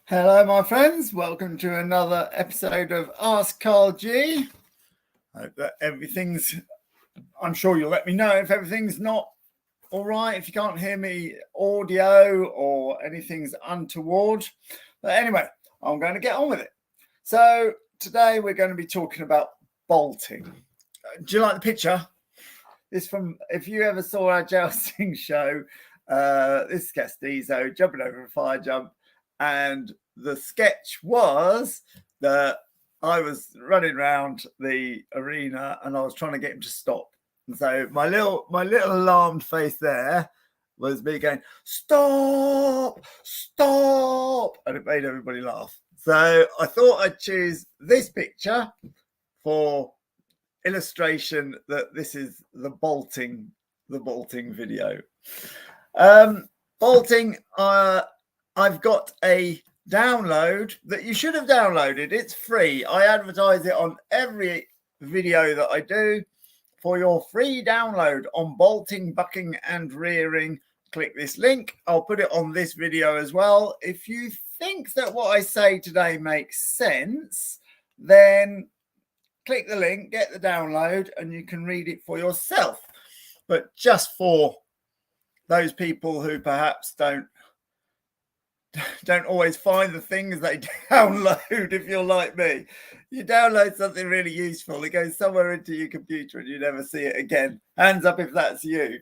Hello, my friends. Welcome to another episode of Ask Karl G. I hope that I'm sure you'll let me know if everything's not all right, if you can't hear me audio or anything's untoward. But anyway, I'm going to get on with it. So today we're going to be talking about bolting. Do you like the picture? If you ever saw our jousting show, this is Castizo jumping over a fire jump. And the sketch was that I was running around the arena and I was trying to get him to stop. And so my little alarmed face there was me going, stop, stop. And it made everybody laugh. So I thought I'd choose this picture for illustration that this is the bolting video. Bolting, I've got a download that you should have downloaded. It's free. I advertise it on every video that I do. For your free download on bolting, bucking and rearing, click this link. I'll put it on this video as well. If you think that what I say today makes sense, then click the link, get the download, and you can read it for yourself. But just for those people who perhaps don't always find the things they download, if you're like me, you download something really useful, it goes somewhere into your computer and you never see it again. Hands up if that's you.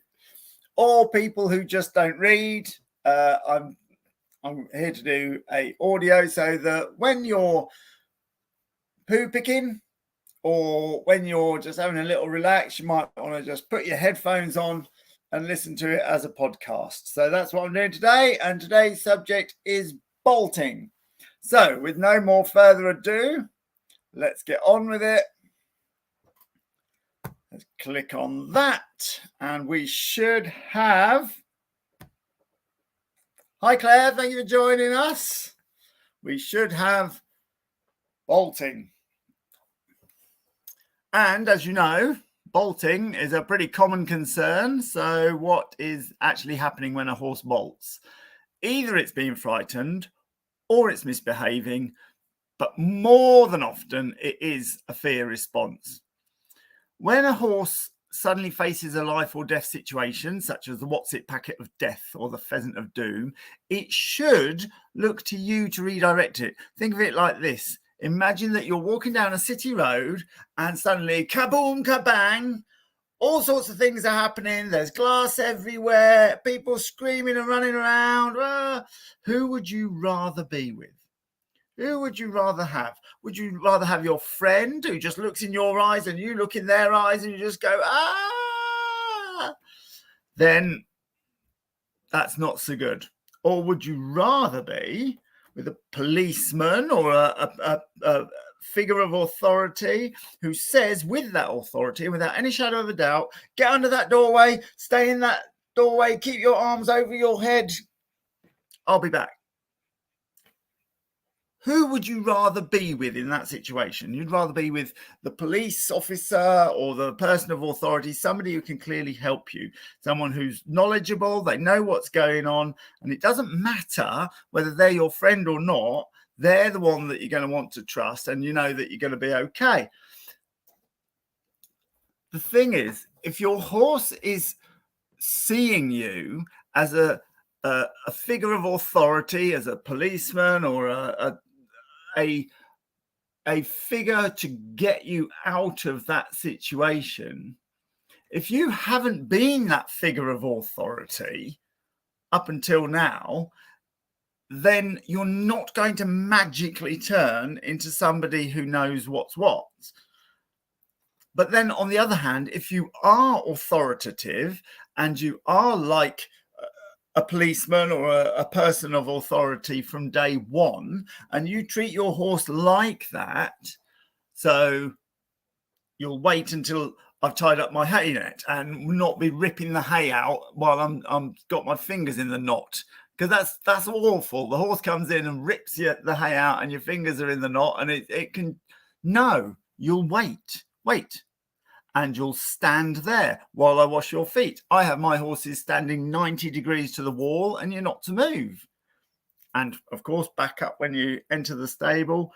Or people who just don't read. I'm here to do a audio so that when you're poo picking or when you're just having a little relax, you might want to just put your headphones on and listen to it as a podcast. So that's what I'm doing today. And today's subject is bolting. So with no more further ado, let's get on with it. Let's click on that. And we should have... Hi, Claire. Thank you for joining us. We should have bolting. And as you know, bolting is a pretty common concern. So what is actually happening when a horse bolts? Either it's being frightened or it's misbehaving, but more than often it is a fear response. When a horse suddenly faces a life or death situation, such as the what's it packet of death or the pheasant of doom, it should look to you to redirect it. Think of it like this. Imagine that you're walking down a city road and suddenly kaboom, kabang, all sorts of things are happening. There's glass everywhere, people screaming and running around. Who would you rather be with? Who would you rather have? Would you rather have your friend who just looks in your eyes and you look in their eyes and you just go, ah? Then that's not so good. Or would you rather be with a policeman or a figure of authority who says with that authority, without any shadow of a doubt, get under that doorway, stay in that doorway, keep your arms over your head, I'll be back. Who would you rather be with in that situation? You'd rather be with the police officer or the person of authority, somebody who can clearly help you, someone who's knowledgeable, they know what's going on, and it doesn't matter whether they're your friend or not, they're the one that you're going to want to trust and you know that you're going to be okay. The thing is, if your horse is seeing you as a figure of authority, as a policeman or a figure to get you out of that situation, if you haven't been that figure of authority up until now, then you're not going to magically turn into somebody who knows what's what. But then on the other hand, if you are authoritative and you are like a policeman or a person of authority from day one, and you treat your horse like that, so you'll wait until I've tied up my hay net and not be ripping the hay out while I'm got my fingers in the knot, because that's awful. The horse comes in and rips the hay out and your fingers are in the knot, and it can... No, you'll wait. And you'll stand there while I wash your feet. I have my horses standing 90 degrees to the wall and you're not to move. and of course back up when you enter the stable.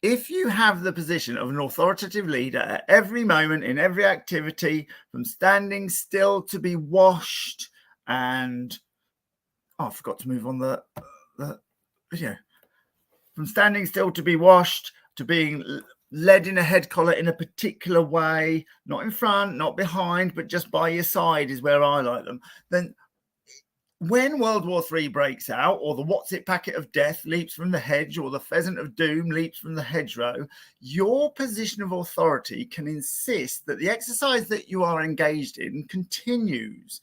If you have the position of an authoritative leader at every moment in every activity, from standing still to be washed, and I forgot to move on the video, from standing still to be washed, to being led in a head collar in a particular way, not in front, not behind, but just by your side is where I like them, then when World War III breaks out, or the what's it packet of death leaps from the hedge, or the pheasant of doom leaps from the hedgerow, your position of authority can insist that the exercise that you are engaged in continues,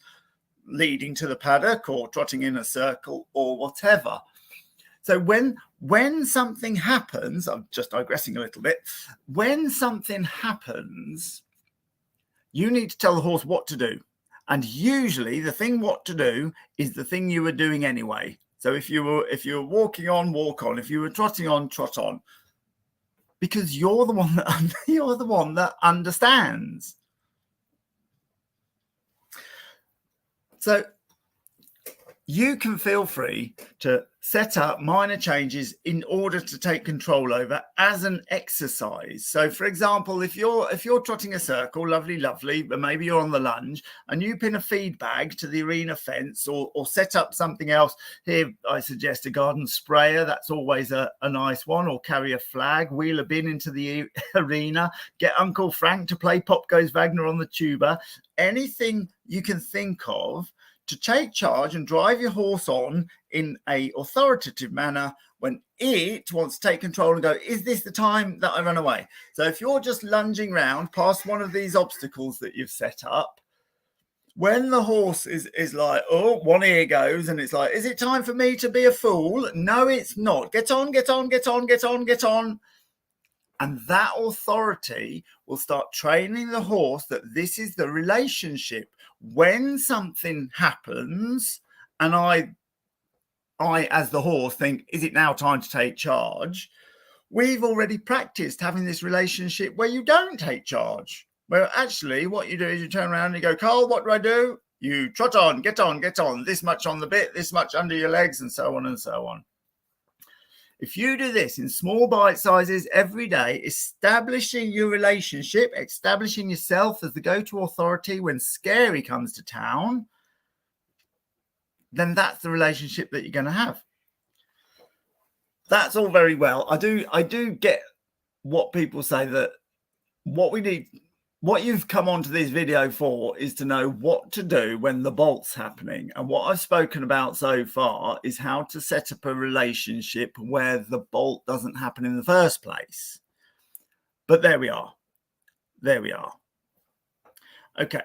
leading to the paddock or trotting in a circle or whatever. So when something happens, I'm just digressing a little bit, when something happens, you need to tell the horse what to do. And usually the thing what to do is the thing you were doing anyway. So if you were walking on, walk on. If you were trotting on, trot on. Because you're the one that understands. So you can feel free to set up minor changes in order to take control over as an exercise. So, for example, if you're trotting a circle, lovely, but maybe you're on the lunge and you pin a feed bag to the arena fence or set up something else. Here, I suggest a garden sprayer. That's always a nice one. Or carry a flag, wheel a bin into the arena, get Uncle Frank to play Pop Goes Wagner on the tuba. Anything you can think of to take charge and drive your horse on in a authoritative manner when it wants to take control and go, is this the time that I run away? So if you're just lunging round past one of these obstacles that you've set up, when the horse is like, oh, one ear goes, and it's like, is it time for me to be a fool? No, it's not. Get on. And that authority will start training the horse that this is the relationship. When something happens and I, as the horse, think, is it now time to take charge? We've already practiced having this relationship where you don't take charge. Where actually what you do is you turn around and you go, Karl, what do I do? You trot on, get on, this much on the bit, this much under your legs, and so on and so on. If you do this in small bite sizes every day, establishing your relationship, establishing yourself as the go-to authority when scary comes to town, then that's the relationship that you're going to have. That's all very well. I do get what people say, that what we need, what you've come onto this video for is to know what to do when the bolt's happening. And what I've spoken about so far is how to set up a relationship where the bolt doesn't happen in the first place. But there we are. Okay.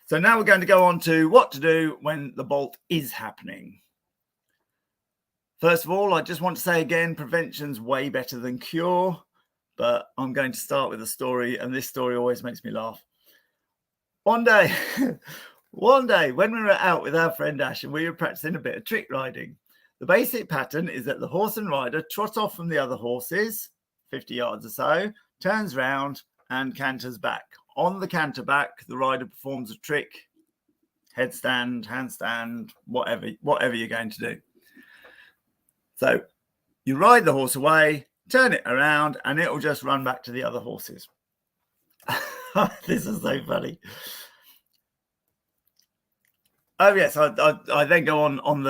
So now we're going to go on to what to do when the bolt is happening. First of all, I just want to say again, prevention's way better than cure. But I'm going to start with a story, and this story always makes me laugh. One day when we were out with our friend Ash and we were practicing a bit of trick riding, the basic pattern is that the horse and rider trot off from the other horses, 50 yards or so, turns round and canters back. On the canter back, the rider performs a trick, headstand, handstand, whatever you're going to do. So you ride the horse away, turn it around, and it will just run back to the other horses. This is so funny. Oh yes, I then go on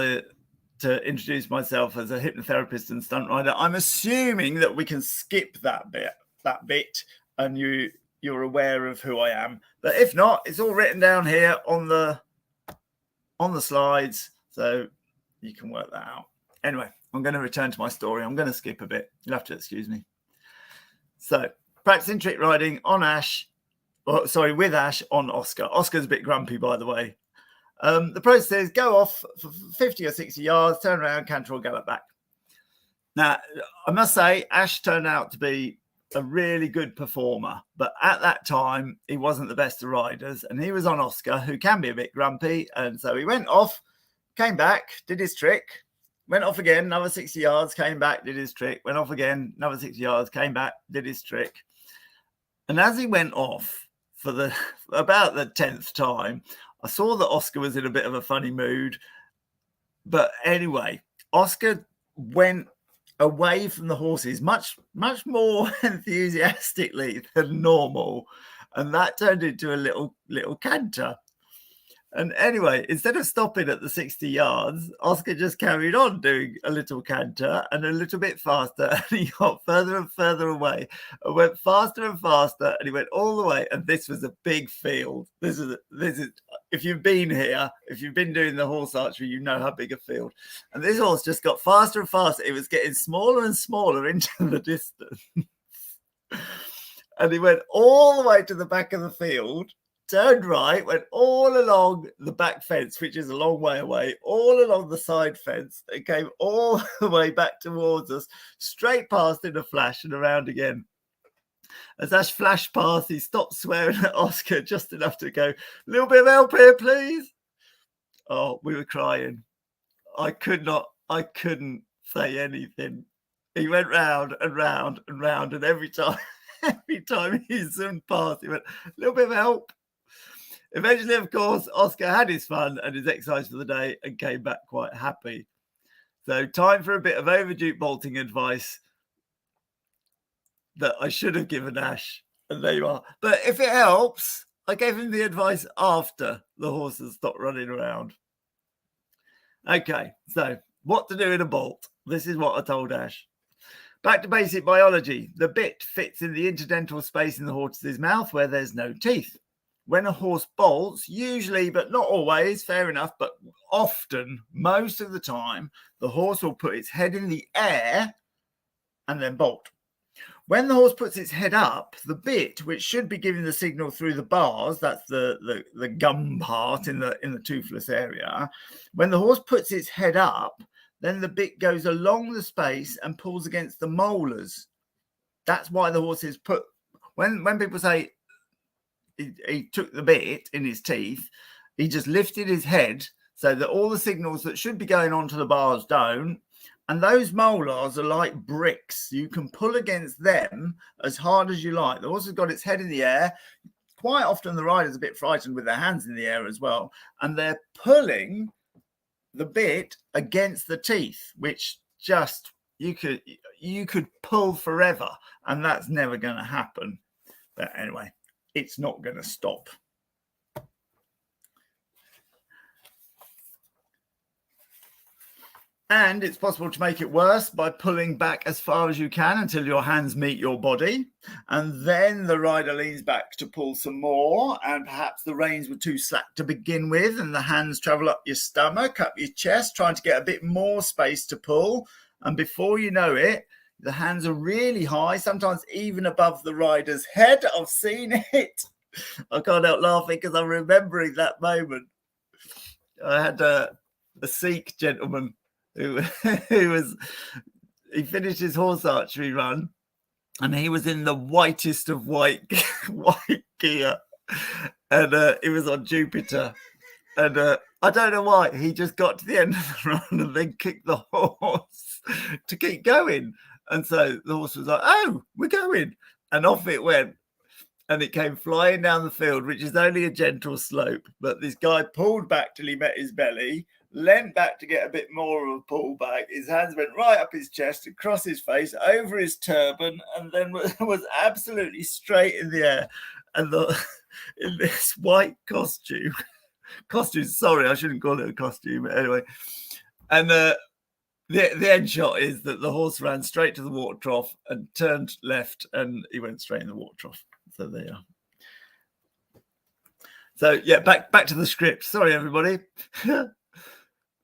to introduce myself as a hypnotherapist and stunt rider. I'm assuming that we can skip that bit, and you're aware of who I am. But if not, it's all written down here on the slides, so you can work that out. Anyway, I'm going to return to my story. I'm going to skip a bit. You'll have to excuse me. So, practicing trick riding on Ash, with Ash on Oscar. Oscar's a bit grumpy, by the way. The process is go off for 50 or 60 yards, turn around, canter or gallop back. Now, I must say, Ash turned out to be a really good performer, but at that time, he wasn't the best of riders, and he was on Oscar, who can be a bit grumpy, and so he went off, came back, did his trick, went off again, another 60 yards, came back, did his trick, went off again, another 60 yards, came back, did his trick. And as he went off for about the 10th time, I saw that Oscar was in a bit of a funny mood. But anyway, Oscar went away from the horses much more enthusiastically than normal, and that turned into a little canter. And anyway, instead of stopping at the 60 yards, Oscar just carried on doing a little canter and a little bit faster. And he got further and further away and went faster and faster. And he went all the way. And this was a big field. This is if you've been here, if you've been doing the horse archery, you know how big a field. And this horse just got faster and faster. It was getting smaller and smaller into the distance. And he went all the way to the back of the field, turned right, went all along the back fence, which is a long way away, all along the side fence, and came all the way back towards us, straight past in a flash and around again. As Ash flashed past, he stopped swearing at Oscar just enough to go, "A little bit of help here, please." Oh, we were crying. I couldn't say anything. He went round and round and round, and every time he zoomed past, he went, "A little bit of help." Eventually, of course, Oscar had his fun and his exercise for the day and came back quite happy. So time for a bit of overdue bolting advice that I should have given Ash. And there you are. But if it helps, I gave him the advice after the horses stopped running around. Okay, so what to do in a bolt? This is what I told Ash. Back to basic biology. The bit fits in the interdental space in the horse's mouth where there's no teeth. When a horse bolts, usually, but not always, fair enough, but often, most of the time, the horse will put its head in the air and then bolt. When the horse puts its head up, the bit, which should be giving the signal through the bars, that's the gum part in the toothless area, when the horse puts its head up, then the bit goes along the space and pulls against the molars. That's why the horse is put, when people say, he took the bit in his teeth, he just lifted his head so that all the signals that should be going on to the bars don't. And those molars are like bricks. You can pull against them as hard as you like. The horse has got its head in the air. Quite often the rider's a bit frightened with their hands in the air as well. And they're pulling the bit against the teeth, which just, you could pull forever. And that's never going to happen. But anyway, it's not going to stop. And it's possible to make it worse by pulling back as far as you can until your hands meet your body. And then the rider leans back to pull some more. And perhaps the reins were too slack to begin with. And the hands travel up your stomach, up your chest, trying to get a bit more space to pull. And before you know it, the hands are really high, sometimes even above the rider's head. I've seen it. I can't help laughing because I'm remembering that moment. I had a Sikh gentleman who he finished his horse archery run and he was in the whitest of white gear, and it was on Jupiter, and I don't know why he just got to the end of the run and then kicked the horse to keep going, and so the horse was like, "Oh, we're going," and off it went. And it came flying down the field, which is only a gentle slope. But this guy pulled back till he met his belly, leant back to get a bit more of a pull back. His hands went right up his chest, across his face, over his turban, and then was absolutely straight in the air. And in this white costume, sorry, I shouldn't call it a costume, but anyway. And the end shot is that the horse ran straight to the water trough and turned left, and he went straight in the water trough. So there you are. So yeah, back to the script. Sorry, everybody.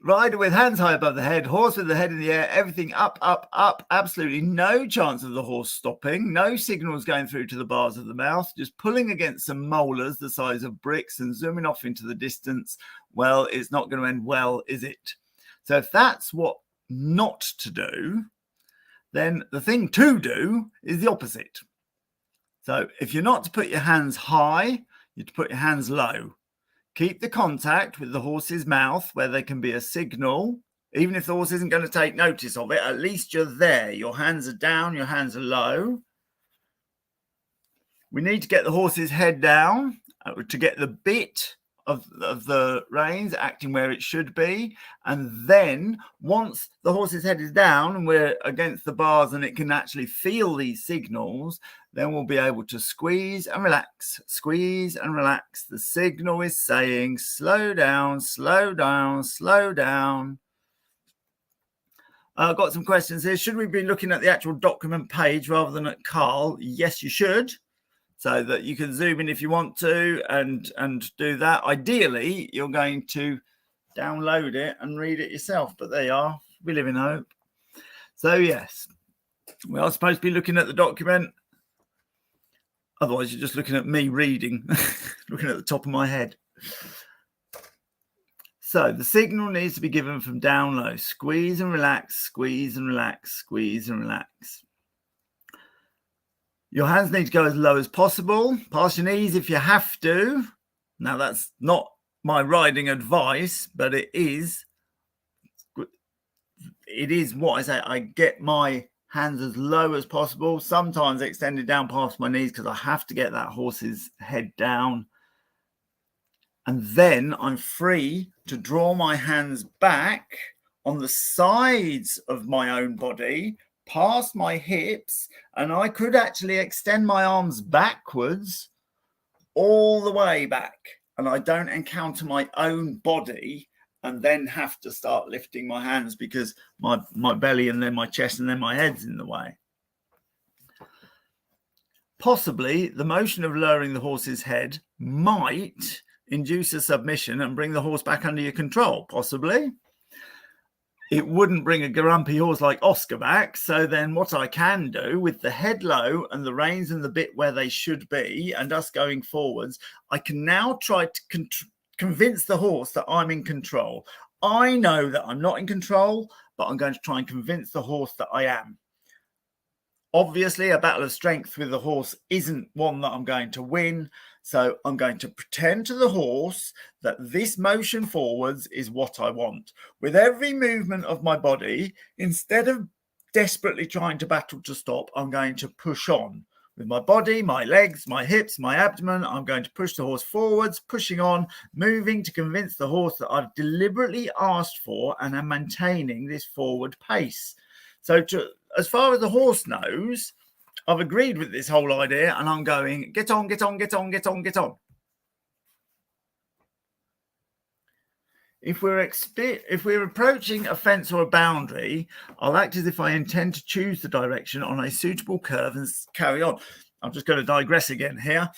Rider with hands high above the head, horse with the head in the air, everything up, up, up. Absolutely no chance of the horse stopping. No signals going through to the bars of the mouth. Just pulling against some molars the size of bricks and zooming off into the distance. Well, it's not going to end well, is it? So if that's what not to do, then the thing to do is the opposite. So if you're not to put your hands high, you're to put your hands low. Keep the contact with the horse's mouth where there can be a signal. Even if the horse isn't going to take notice of it, at least you're there. Your hands are down, your hands are low. We need to get the horse's head down to get the bit of the reins, acting where it should be. And then once the horse's head is down and we're against the bars and it can actually feel these signals, then we'll be able to squeeze and relax, squeeze and relax. The signal is saying, slow down, slow down, slow down. I've got some questions here. Should we be looking at the actual document page rather than at Karl? Yes, you should. So that you can zoom in if you want to and do that. Ideally, you're going to download it and read it yourself. But there you are. We live in hope. So, yes, we are supposed to be looking at the document. Otherwise, you're just looking at me reading, looking at the top of my head. So the signal needs to be given from down low. Squeeze and relax, squeeze and relax, squeeze and relax. Your hands need to go as low as possible. Pass your knees if you have to. Now, that's not my riding advice, but it is what I say. I get my hands as low as possible, sometimes extended down past my knees because I have to get that horse's head down. And then I'm free to draw my hands back on the sides of my own body, past my hips, and I could actually extend my arms backwards all the way back. And I don't encounter my own body and then have to start lifting my hands because my belly and then my chest and then my head's in the way. Possibly the motion of lowering the horse's head might induce a submission and bring the horse back under your control, possibly. It wouldn't bring a grumpy horse like Oscar back. So then what I can do with the head low and the reins and the bit where they should be and us going forwards, I can now try to convince the horse that I'm in control. I know that I'm not in control, but I'm going to try and convince the horse that I am. Obviously, a battle of strength with the horse isn't one that I'm going to win. So I'm going to pretend to the horse that this motion forwards is what I want. With every movement of my body, instead of desperately trying to battle to stop, I'm going to push on. With my body, my legs, my hips, my abdomen, I'm going to push the horse forwards, pushing on, moving to convince the horse that I've deliberately asked for and am maintaining this forward pace. So as far as the horse knows, I've agreed with this whole idea and I'm going, get on, get on, get on, get on, get on. If we're approaching a fence or a boundary, I'll act as if I intend to choose the direction on a suitable curve and carry on. I'm just going to digress again here.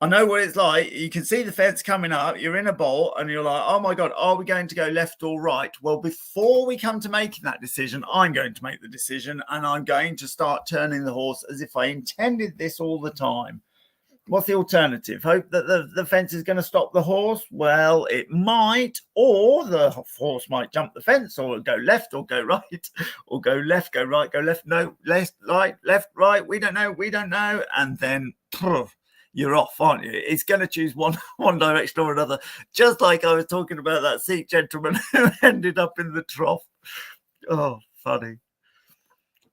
I know what it's like. You can see the fence coming up. You're in a bolt and you're like, oh my God, are we going to go left or right? Well, before we come to making that decision, I'm going to make the decision and I'm going to start turning the horse as if I intended this all the time. What's the alternative? Hope that the fence is going to stop the horse? Well, it might, or the horse might jump the fence or go left or go right or go left, go right, go left. No, left, right. We don't know. And then you're off, aren't you? It's going to choose one direction or another, just like I was talking about that Sikh gentleman who ended up in the trough. Oh, funny.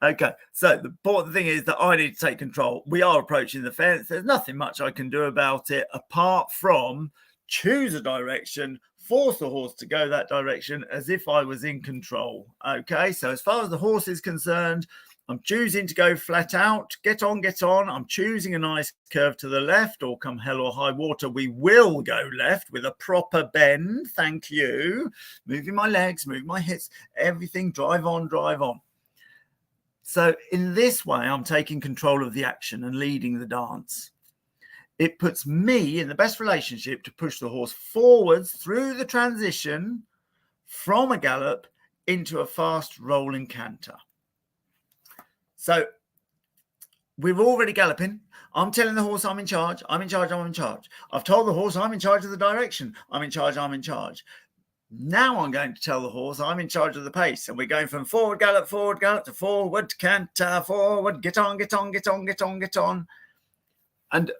Okay, so the important thing is that I need to take control. We are approaching the fence. There's nothing much I can do about it apart from choose a direction, force the horse to go that direction as if I was in control. Okay, so as far as the horse is concerned, I'm choosing to go flat out. Get on, get on. I'm choosing a nice curve to the left, or come hell or high water, we will go left with a proper bend. Thank you. Moving my legs, moving my hips, everything. Drive on, drive on. So in this way, I'm taking control of the action and leading the dance. It puts me in the best relationship to push the horse forwards through the transition from a gallop into a fast rolling canter. So we're already galloping. I'm telling the horse I'm in charge. I'm in charge. I'm in charge. I've told the horse I'm in charge of the direction. I'm in charge. I'm in charge. Now I'm going to tell the horse I'm in charge of the pace. And we're going from forward gallop to forward canter, forward, get on, get on, get on, get on, get on. And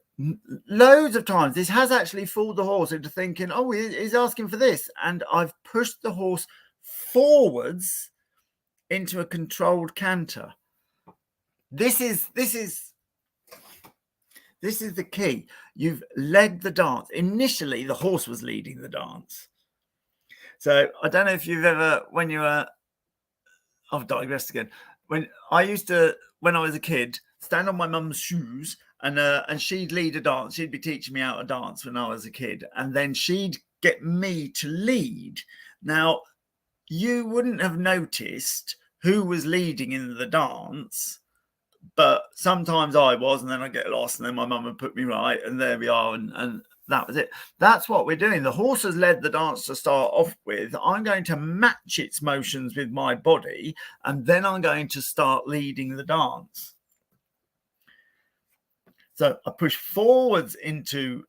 loads of times this has actually fooled the horse into thinking, oh, he's asking for this. And I've pushed the horse forwards into a controlled canter. This is This is the key. You've led the dance. Initially, the horse was leading the dance. So I don't know if you've ever, when you were, I've digressed again. When I was a kid, stand on my mum's shoes and she'd lead a dance. She'd be teaching me how to dance when I was a kid. And then she'd get me to lead. Now, you wouldn't have noticed who was leading in the dance, but sometimes I was, and then I get lost, and then my mum would put me right, and there we are, and that was it. That's what we're doing. The horse has led the dance to start off with. I'm going to match its motions with my body, and then I'm going to start leading the dance. So I push forwards into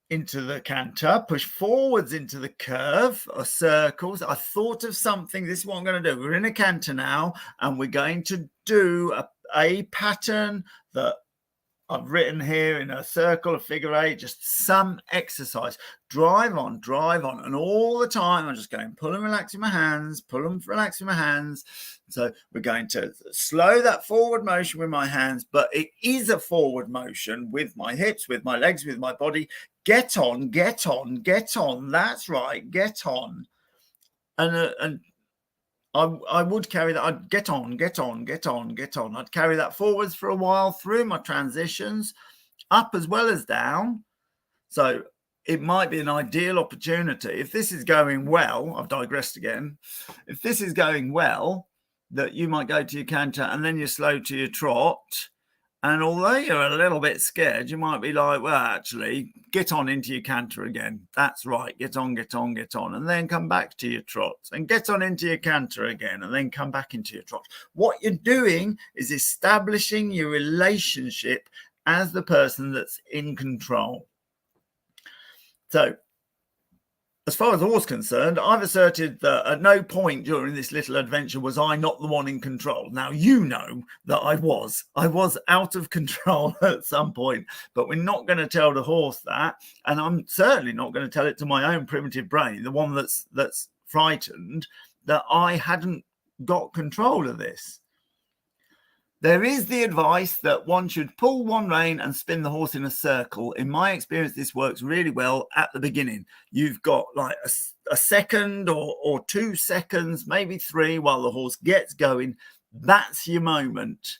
the canter, push forwards into the curve or circles. I thought of something. This is what I'm going to do. We're in a canter now, and we're going to do a pattern that I've written here in a circle, a figure eight, just some exercise. Drive on. And all the time I'm just going, pull and relax with my hands, pull and relax with my hands. So we're going to slow that forward motion with my hands, but it is a forward motion with my hips, with my legs, with my body. Get on. That's right. Get on. And I would carry that. I'd get on. I'd carry that forwards for a while through my transitions, up as well as down. So it might be an ideal opportunity. If this is going well, I've digressed again. If this is going well, that you might go to your canter and then you're slow to your trot. And although you're a little bit scared, you might be like, well, actually, get on into your canter again. That's right. Get on. And then come back to your trot. And get on into your canter again. And then come back into your trot. What you're doing is establishing your relationship as the person that's in control. So, as far as the horse concerned, I've asserted that at no point during this little adventure was I not the one in control. Now, you know that I was out of control at some point, but we're not going to tell the horse that. And I'm certainly not going to tell it to my own primitive brain, the one that's frightened, that I hadn't got control of this. There is the advice that one should pull one rein and spin the horse in a circle. In my experience, this works really well at the beginning. You've got like a second or 2 seconds, maybe 3, while the horse gets going. That's your moment.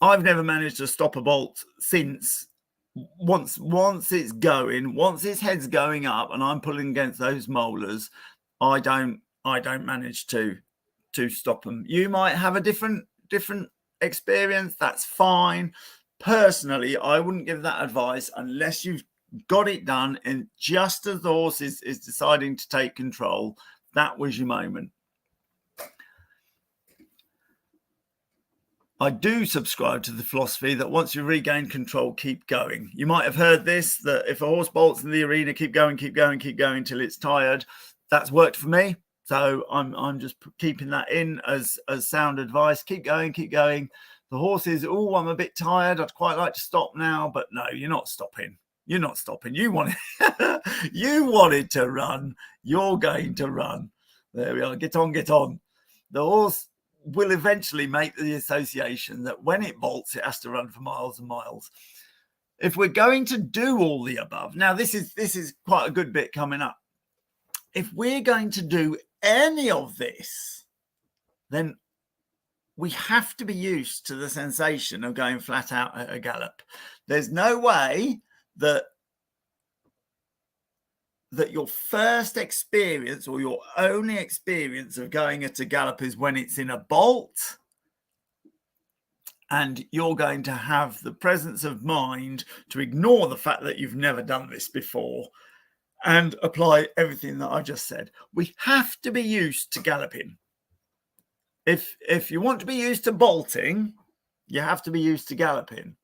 I've never managed to stop a bolt since. Once it's going, once its head's going up and I'm pulling against those molars, I don't manage to stop them. You might have a different experience. That's fine. Personally, I wouldn't give that advice unless you've got it done, and just as the horse is deciding to take control, that was your moment. I do subscribe to the philosophy that once you regain control, keep going. You might have heard this, that if a horse bolts in the arena, keep going till it's tired. That's worked for me. So I'm just keeping that in as sound advice. Keep going. The horse is, oh, I'm a bit tired. I'd quite like to stop now, but no, you're not stopping. You wanted to run. You're going to run. There we are. Get on. The horse will eventually make the association that when it bolts, it has to run for miles and miles. If we're going to do all the above, now this is quite a good bit coming up. If we're going to do any of this, then we have to be used to the sensation of going flat out at a gallop. There's no way that your first experience or your only experience of going at a gallop is when it's in a bolt, and you're going to have the presence of mind to ignore the fact that you've never done this before and apply everything that I just said. We have to be used to galloping. If you want to be used to bolting, you have to be used to galloping.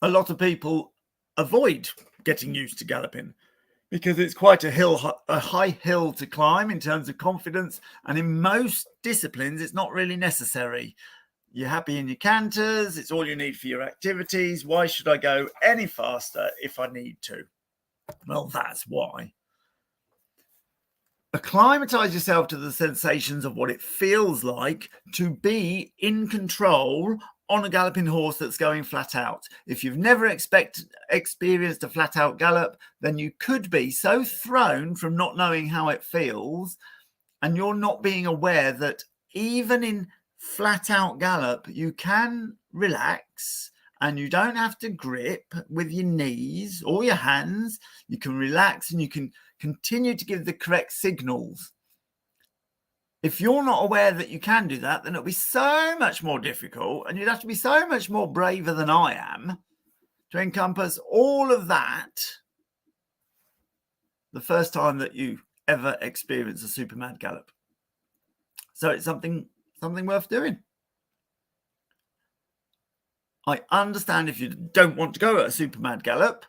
A lot of people avoid getting used to galloping because it's quite a high hill to climb in terms of confidence, and in most disciplines, it's not really necessary. You're happy in your canters, it's all you need for your activities. Why should I go any faster if I need to? Well, that's why. Acclimatize yourself to the sensations of what it feels like to be in control on a galloping horse that's going flat out. If you've never experienced a flat out gallop, then you could be so thrown from not knowing how it feels, and you're not being aware that even in flat out gallop, you can relax and you don't have to grip with your knees or your hands. You can relax and you can continue to give the correct signals. If you're not aware that you can do that, then it'll be so much more difficult, and you'd have to be so much more braver than I am to encompass all of that the first time that you ever experience a super mad gallop. So it's something worth doing. I understand if you don't want to go at a super mad gallop,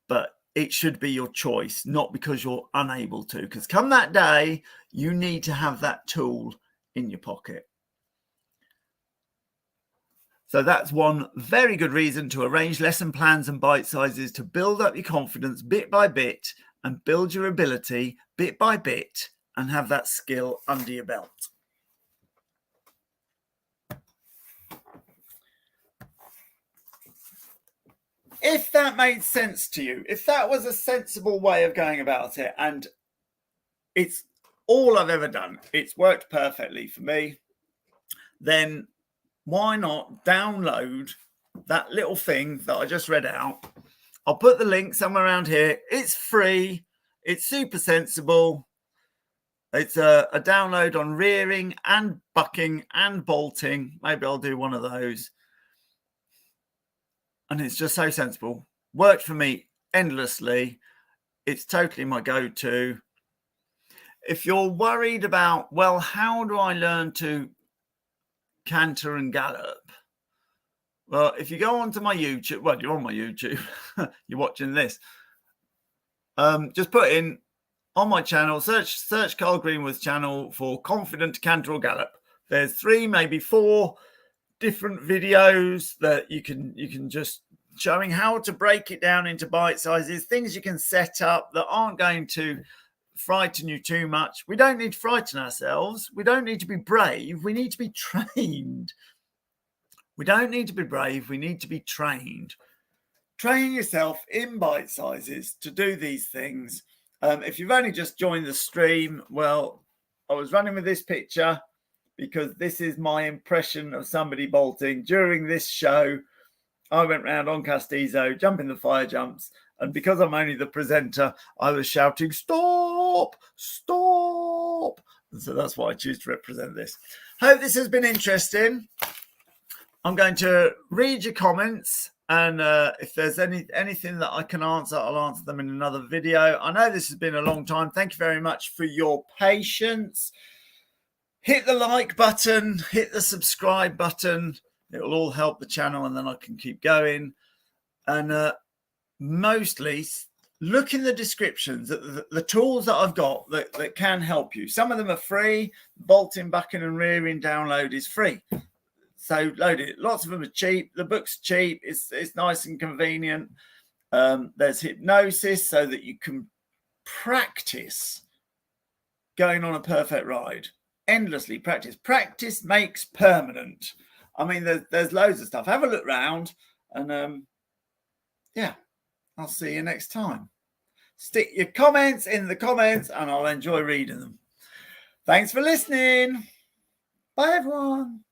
but it should be your choice, not because you're unable to. Because come that day, you need to have that tool in your pocket. So that's one very good reason to arrange lesson plans and bite sizes to build up your confidence bit by bit and build your ability bit by bit and have that skill under your belt. If that made sense to you, if that was a sensible way of going about it, and it's all I've ever done, it's worked perfectly for me, then why not download that little thing that I just read out? I'll put the link somewhere around here. It's free. It's super sensible. It's a download on rearing and bucking and bolting. Maybe I'll do one of those. And it's just so sensible. Worked for me endlessly. It's totally my go-to. If you're worried about, well, how do I learn to canter and gallop? Well, if you go onto my YouTube, well, you're on my YouTube, you're watching this. Just put in on my channel, search Karl Greenwood's channel for Confident Canter or Gallop. There's 3, maybe 4 different videos that you can just showing how to break it down into bite sizes, things you can set up that aren't going to frighten you too much. We don't need to frighten ourselves. We don't need to be brave. We need to be trained. We don't need to be brave. We need to be trained. Train yourself in bite sizes to do these things. If you've only just joined the stream, well, I was running with this picture because this is my impression of somebody bolting. During this show, I went round on Castizo, jumping the fire jumps, and because I'm only the presenter, I was shouting, "Stop! Stop!" And so that's why I choose to represent this. Hope this has been interesting. I'm going to read your comments, and if there's anything that I can answer, I'll answer them in another video. I know this has been a long time. Thank you very much for your patience. Hit the like button, hit the subscribe button. It will all help the channel, and then I can keep going. And mostly look in the descriptions at the tools that I've got that can help you. Some of them are free. Bolting, bucking and rearing download is free. So load it. Lots of them are cheap. The book's cheap. It's nice and convenient. There's hypnosis so that you can practice going on a perfect ride. Endlessly practice. Practice makes permanent. I mean, there's loads of stuff. Have a look round, and yeah, I'll see you next time. Stick your comments in the comments, and I'll enjoy reading them. Thanks for listening. Bye, everyone.